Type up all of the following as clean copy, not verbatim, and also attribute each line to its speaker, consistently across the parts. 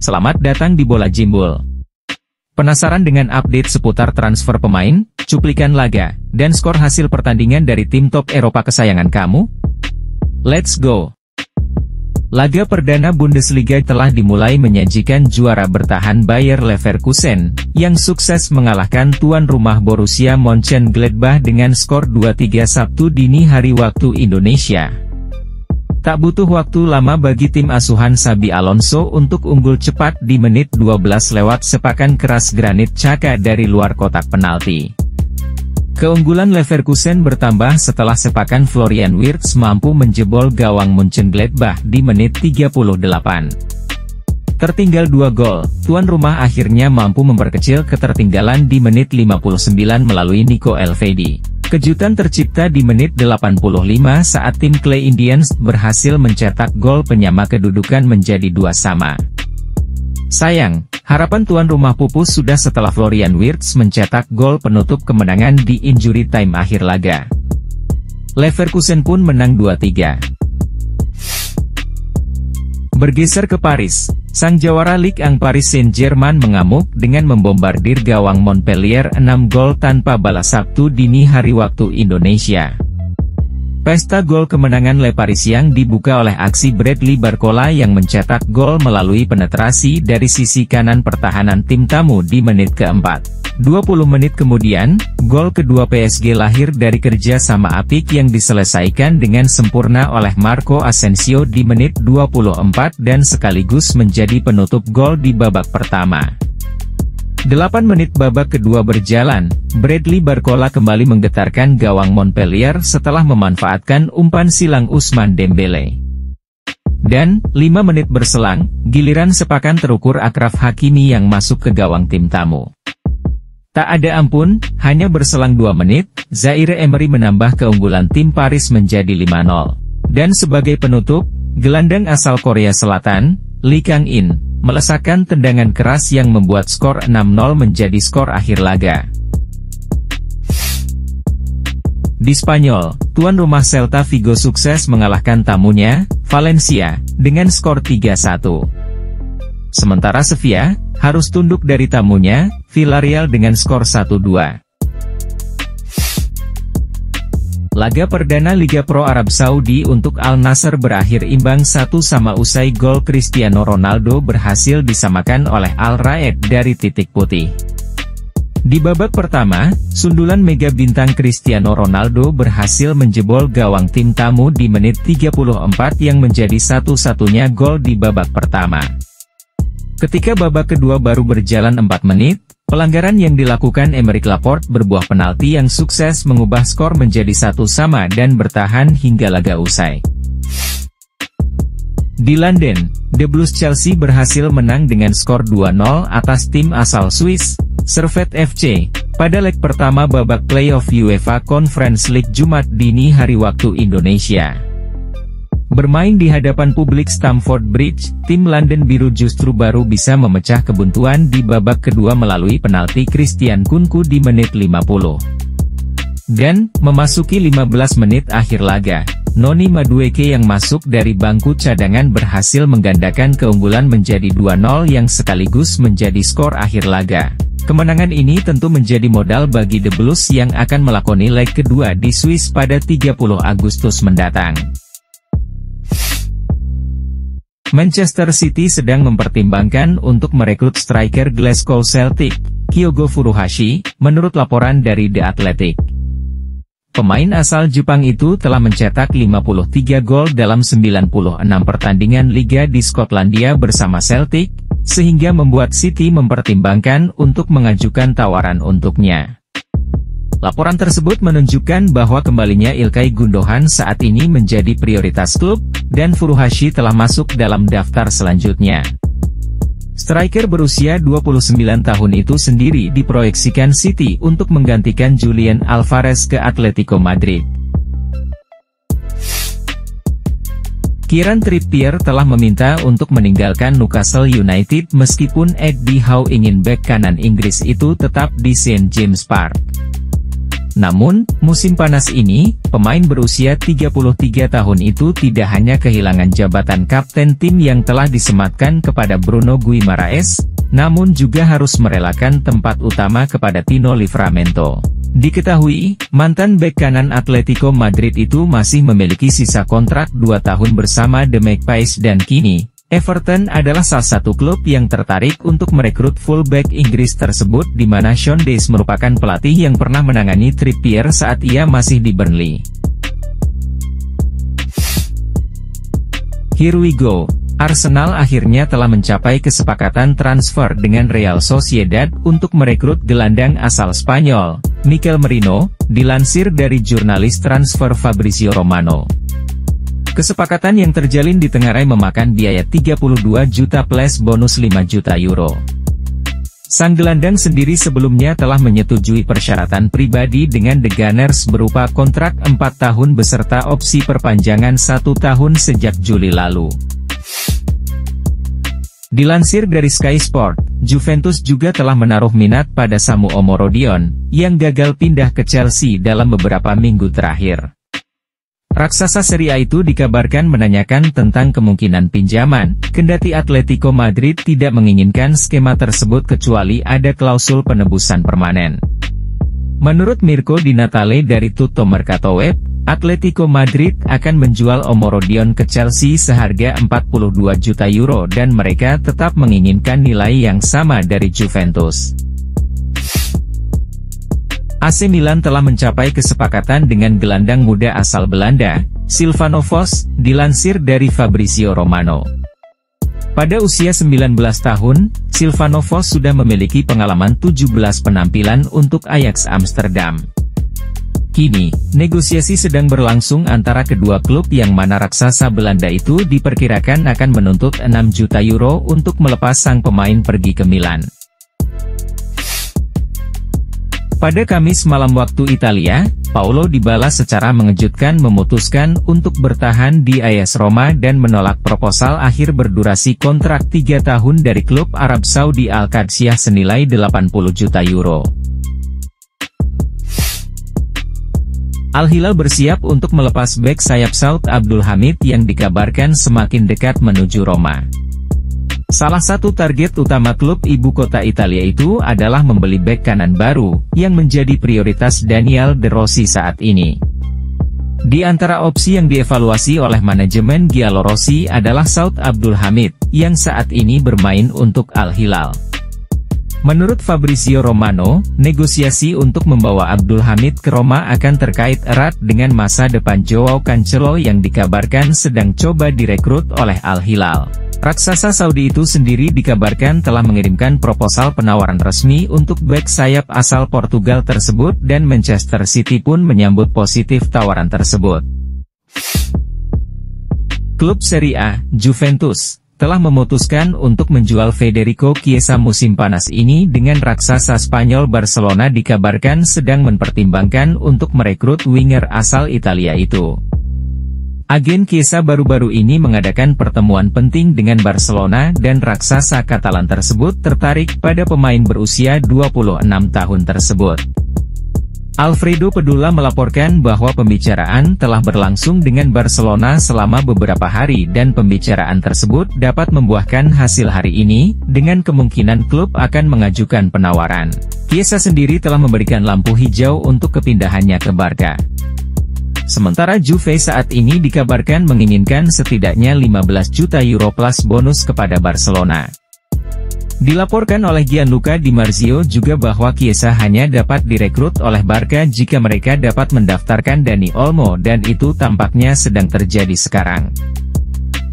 Speaker 1: Selamat datang di Bola Jimbul. Penasaran dengan update seputar transfer pemain, cuplikan laga, dan skor hasil pertandingan dari tim top Eropa kesayangan kamu? Let's go! Laga perdana Bundesliga telah dimulai menyajikan juara bertahan Bayer Leverkusen, yang sukses mengalahkan tuan rumah Borussia Mönchengladbach dengan skor 2-3 Sabtu dini hari waktu Indonesia. Tak butuh waktu lama bagi tim asuhan Xabi Alonso untuk unggul cepat di menit 12 lewat sepakan keras Granit Xhaka dari luar kotak penalti. Keunggulan Leverkusen bertambah setelah sepakan Florian Wirtz mampu menjebol gawang Mönchengladbach di menit 38. Tertinggal 2 gol, tuan rumah akhirnya mampu memperkecil ketertinggalan di menit 59 melalui Nico Elvedi. Kejutan tercipta di menit 85 saat tim Clay Indians berhasil mencetak gol penyama kedudukan menjadi 2-2. Sayang, harapan tuan rumah pupus sudah setelah Florian Wirtz mencetak gol penutup kemenangan di injury time akhir laga. Leverkusen pun menang 2-3. Bergeser ke Paris, sang jawara Ligue 1 Paris Saint-Germain mengamuk dengan membombardir gawang Montpellier 6 gol tanpa balas Sabtu dini hari waktu Indonesia. Pesta gol kemenangan Le Parisien dibuka oleh aksi Bradley Barcola yang mencetak gol melalui penetrasi dari sisi kanan pertahanan tim tamu di menit keempat. 20 menit kemudian, gol kedua PSG lahir dari kerja sama apik yang diselesaikan dengan sempurna oleh Marco Asensio di menit 24 dan sekaligus menjadi penutup gol di babak pertama. 8 menit babak kedua berjalan, Bradley Barcola kembali menggetarkan gawang Montpellier setelah memanfaatkan umpan silang Ousmane Dembélé. Dan, 5 menit berselang, giliran sepakan terukur Achraf Hakimi yang masuk ke gawang tim tamu. Tak ada ampun, hanya berselang 2 menit, Zaire Emery menambah keunggulan tim Paris menjadi 5-0. Dan sebagai penutup, gelandang asal Korea Selatan, Lee Kang-in, melesakkan tendangan keras yang membuat skor 6-0 menjadi skor akhir laga. Di Spanyol, tuan rumah Celta Vigo sukses mengalahkan tamunya, Valencia, dengan skor 3-1. Sementara Sevilla harus tunduk dari tamunya, Villarreal dengan skor 1-2. Laga perdana Liga Pro Arab Saudi untuk Al Nassr berakhir imbang 1-1 usai gol Cristiano Ronaldo berhasil disamakan oleh Al Raed dari titik putih. Di babak pertama, sundulan mega bintang Cristiano Ronaldo berhasil menjebol gawang tim tamu di menit 34 yang menjadi satu-satunya gol di babak pertama. Ketika babak kedua baru berjalan 4 menit, pelanggaran yang dilakukan Aymeric Laporte berbuah penalti yang sukses mengubah skor menjadi 1-1 dan bertahan hingga laga usai. Di London, The Blues Chelsea berhasil menang dengan skor 2-0 atas tim asal Swiss, Servette FC, pada leg pertama babak playoff UEFA Conference League Jumat dini hari waktu Indonesia. Bermain di hadapan publik Stamford Bridge, tim London Biru justru baru bisa memecah kebuntuan di babak kedua melalui penalti Christian Kunku di menit 50. Dan, memasuki 15 menit akhir laga, Noni Madueke yang masuk dari bangku cadangan berhasil menggandakan keunggulan menjadi 2-0 yang sekaligus menjadi skor akhir laga. Kemenangan ini tentu menjadi modal bagi The Blues yang akan melakoni leg kedua di Swiss pada 30 Agustus mendatang. Manchester City sedang mempertimbangkan untuk merekrut striker Glasgow Celtic, Kyogo Furuhashi, menurut laporan dari The Athletic. Pemain asal Jepang itu telah mencetak 53 gol dalam 96 pertandingan liga di Skotlandia bersama Celtic, sehingga membuat City mempertimbangkan untuk mengajukan tawaran untuknya. Laporan tersebut menunjukkan bahwa kembalinya Ilkay Gundogan saat ini menjadi prioritas klub, dan Furuhashi telah masuk dalam daftar selanjutnya. Striker berusia 29 tahun itu sendiri diproyeksikan City untuk menggantikan Julian Alvarez ke Atletico Madrid. Kieran Trippier telah meminta untuk meninggalkan Newcastle United meskipun Eddie Howe ingin bek kanan Inggris itu tetap di St James Park. Namun, musim panas ini, pemain berusia 33 tahun itu tidak hanya kehilangan jabatan kapten tim yang telah disematkan kepada Bruno Guimaraes, namun juga harus merelakan tempat utama kepada Tino Livramento. Diketahui, mantan bek kanan Atletico Madrid itu masih memiliki sisa kontrak 2 tahun bersama The Magpies dan kini, Everton adalah salah satu klub yang tertarik untuk merekrut fullback Inggris tersebut di mana Sean Dyche merupakan pelatih yang pernah menangani Trippier saat ia masih di Burnley. Here we go. Arsenal akhirnya telah mencapai kesepakatan transfer dengan Real Sociedad untuk merekrut gelandang asal Spanyol, Mikel Merino, dilansir dari jurnalis transfer Fabrizio Romano. Kesepakatan yang terjalin ditengarai memakan biaya 32 juta plus bonus 5 juta euro. Sang gelandang sendiri sebelumnya telah menyetujui persyaratan pribadi dengan The Gunners berupa kontrak 4 tahun beserta opsi perpanjangan 1 tahun sejak Juli lalu. Dilansir dari Sky Sport, Juventus juga telah menaruh minat pada Samu Omorodion, yang gagal pindah ke Chelsea dalam beberapa minggu terakhir. Raksasa Serie A itu dikabarkan menanyakan tentang kemungkinan pinjaman, kendati Atletico Madrid tidak menginginkan skema tersebut kecuali ada klausul penebusan permanen. Menurut Mirko Di Natale dari Tutto Mercato Web, Atletico Madrid akan menjual Omorodion ke Chelsea seharga 42 juta euro dan mereka tetap menginginkan nilai yang sama dari Juventus. AC Milan telah mencapai kesepakatan dengan gelandang muda asal Belanda, Silvano Vos, dilansir dari Fabrizio Romano. Pada usia 19 tahun, Silvano Vos sudah memiliki pengalaman 17 penampilan untuk Ajax Amsterdam. Kini, negosiasi sedang berlangsung antara kedua klub yang mana raksasa Belanda itu diperkirakan akan menuntut 6 juta euro untuk melepas sang pemain pergi ke Milan. Pada Kamis malam waktu Italia, Paulo Dybala secara mengejutkan memutuskan untuk bertahan di AS Roma dan menolak proposal akhir berdurasi kontrak 3 tahun dari klub Arab Saudi Al-Qadsiah senilai 80 juta euro. Al-Hilal bersiap untuk melepas bek sayap Saud Abdul Hamid yang dikabarkan semakin dekat menuju Roma. Salah satu target utama klub ibu kota Italia itu adalah membeli bek kanan baru, yang menjadi prioritas Daniel De Rossi saat ini. Di antara opsi yang dievaluasi oleh manajemen Giallorossi adalah Saud Abdul Hamid, yang saat ini bermain untuk Al-Hilal. Menurut Fabrizio Romano, negosiasi untuk membawa Abdul Hamid ke Roma akan terkait erat dengan masa depan Joao Cancelo yang dikabarkan sedang coba direkrut oleh Al-Hilal. Raksasa Saudi itu sendiri dikabarkan telah mengirimkan proposal penawaran resmi untuk bek sayap asal Portugal tersebut dan Manchester City pun menyambut positif tawaran tersebut. Klub Serie A, Juventus, telah memutuskan untuk menjual Federico Chiesa musim panas ini dengan raksasa Spanyol Barcelona dikabarkan sedang mempertimbangkan untuk merekrut winger asal Italia itu. Agen Chiesa baru-baru ini mengadakan pertemuan penting dengan Barcelona dan raksasa Katalan tersebut tertarik pada pemain berusia 26 tahun tersebut. Alfredo Pedula melaporkan bahwa pembicaraan telah berlangsung dengan Barcelona selama beberapa hari dan pembicaraan tersebut dapat membuahkan hasil hari ini, dengan kemungkinan klub akan mengajukan penawaran. Chiesa sendiri telah memberikan lampu hijau untuk kepindahannya ke Barca. Sementara Juve saat ini dikabarkan menginginkan setidaknya 15 juta euro plus bonus kepada Barcelona. Dilaporkan oleh Gianluca Di Marzio juga bahwa Chiesa hanya dapat direkrut oleh Barca jika mereka dapat mendaftarkan Dani Olmo dan itu tampaknya sedang terjadi sekarang.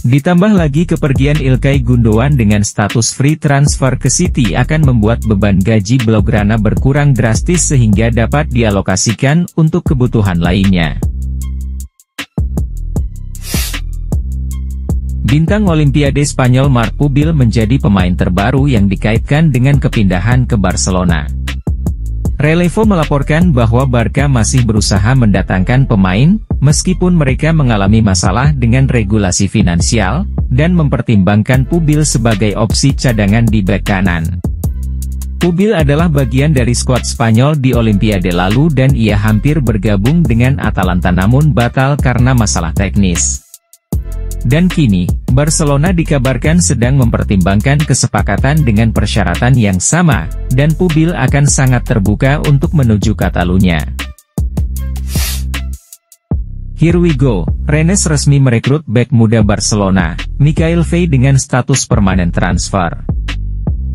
Speaker 1: Ditambah lagi kepergian Ilkay Gundogan dengan status free transfer ke City akan membuat beban gaji Blaugrana berkurang drastis sehingga dapat dialokasikan untuk kebutuhan lainnya. Bintang Olimpiade Spanyol Marc Pubil menjadi pemain terbaru yang dikaitkan dengan kepindahan ke Barcelona. Relevo melaporkan bahwa Barca masih berusaha mendatangkan pemain, meskipun mereka mengalami masalah dengan regulasi finansial, dan mempertimbangkan Pubil sebagai opsi cadangan di bek kanan. Pubil adalah bagian dari skuad Spanyol di Olimpiade lalu dan ia hampir bergabung dengan Atalanta namun batal karena masalah teknis. Dan kini, Barcelona dikabarkan sedang mempertimbangkan kesepakatan dengan persyaratan yang sama, dan Pubil akan sangat terbuka untuk menuju Catalunya. Here we go, Rennes resmi merekrut bek muda Barcelona, Michael Faye dengan status permanen transfer.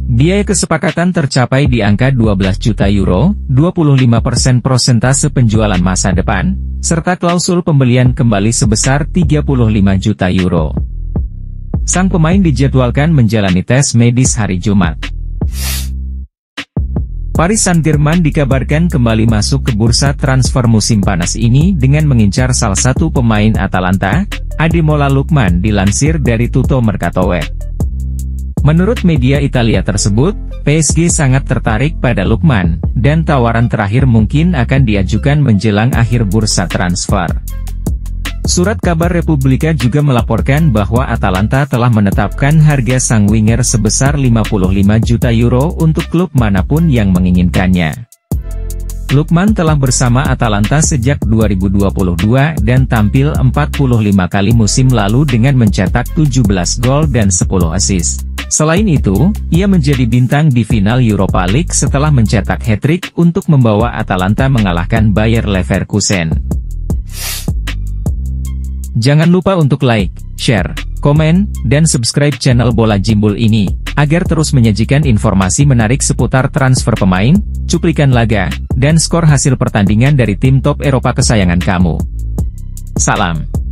Speaker 1: Biaya kesepakatan tercapai di angka 12 juta euro, 25% persentase penjualan masa depan, serta klausul pembelian kembali sebesar 35 juta euro. Sang pemain dijadwalkan menjalani tes medis hari Jumat. Paris Saint-Germain dikabarkan kembali masuk ke bursa transfer musim panas ini dengan mengincar salah satu pemain Atalanta, Ademola Lookman dilansir dari Tutto Mercato Web. Menurut media Italia tersebut, PSG sangat tertarik pada Lookman, dan tawaran terakhir mungkin akan diajukan menjelang akhir bursa transfer. Surat kabar Republika juga melaporkan bahwa Atalanta telah menetapkan harga sang winger sebesar 55 juta euro untuk klub manapun yang menginginkannya. Lookman telah bersama Atalanta sejak 2022 dan tampil 45 kali musim lalu dengan mencetak 17 gol dan 10 assist. Selain itu, ia menjadi bintang di final Europa League setelah mencetak hat-trick untuk membawa Atalanta mengalahkan Bayer Leverkusen. Jangan lupa untuk like, share, komen, dan subscribe channel Bola Jimbul ini, agar terus menyajikan informasi menarik seputar transfer pemain, cuplikan laga, dan skor hasil pertandingan dari tim top Eropa kesayangan kamu. Salam.